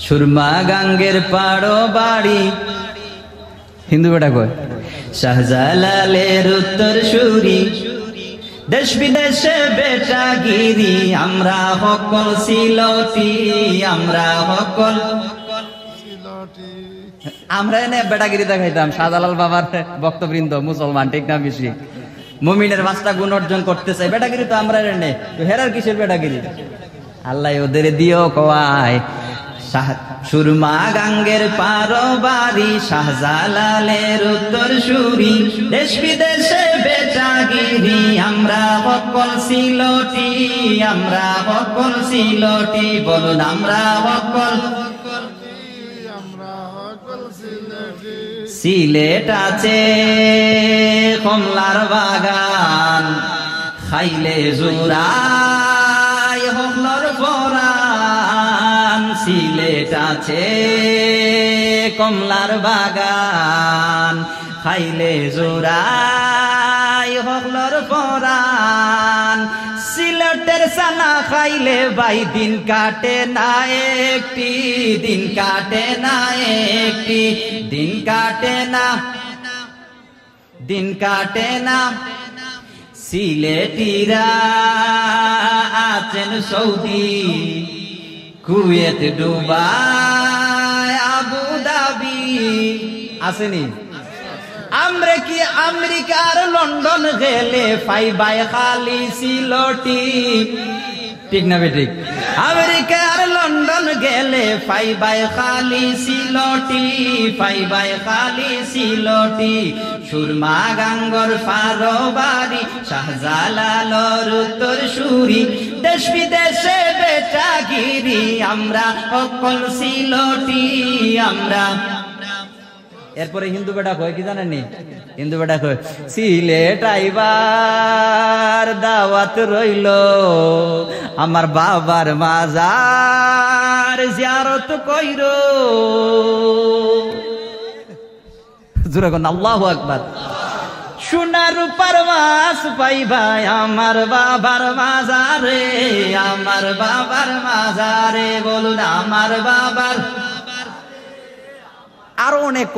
সুরমা গাঙ্গের পাড়ো বাড়ি হিন্দু বেটা কয় শাহজালালের উত্তর সুরি দেশ বিদেশে বেটাগিরি আমরা সকল সিলটি আমরা সকল আমরা এনে বেটাগিরি দেখাইতাম শাহজালাল বাবার ভক্তবৃন্দ মুসলমান ঠিক না বেশি মুমিনের 5টা গুণ অর্জন করতে চাই বেটাগিরি তো আমরা এনে তো হেরার কিসের বেটাগিরি আল্লাহ ওদের দিও কয় সুরমা গাঙ্গের পারো বাড়ি শাহজালালের উত্তর সুরি দেশ বিদেশে বেটাগিরি আমরা সকল সিলটি আমরা সকল সিলটি বলুন আমরা সকল সিলেট আছে কমলার বাগান খাইলে জোড়ায় হকলর পরাণ সিলেট আছে কমলার বাগান খাইলে জোড়ায় হকলর পরাণ সিলেটের সানা খাইলে ভাই দিন কাটে না একটি দিন কাটে না একটি দিন কাটে না দিন কাটে না সিলেটিরা আছেন Saudi Kuwait Dubai Abu Dhabi আসেনি আমরা কি আমেরিকার লন্ডন গেলে পাইবাই খালি সিলটি ঠিক না বেঠিক আমেরিকার লন্ডন গেলে পাইবাই খালি সিলটি পাইবাই খালি সিলটি সুরমা গাঙ্গর পারো বাড়ি শাহজালালের উত্তর সুরি দেশ বিদেশে বেটাগিরি আমরা সকল সিলটি আমরা এরপরে হিন্দু বেটা কয় কি জানেননি হিন্দু বেটা কয় সিলেট আইবার দাওয়াত রইল আমার বাবার মাজার জিয়ারত কইর জোরে কোন আল্লাহু আকবার সোনা রূপার মাছ পাইবাই আমার বাবার মাজারে আমার বাবার মাজারে বলুন আমার বাবার আরো অনেক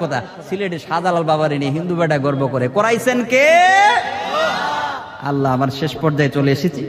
কথা সিলেটে শাহজালাল বাবার নিয়ে হিন্দু বেটা গর্ব করে করাইছেন কে আল্লাহ আমার শেষ পর্যায়ে চলে এসেছি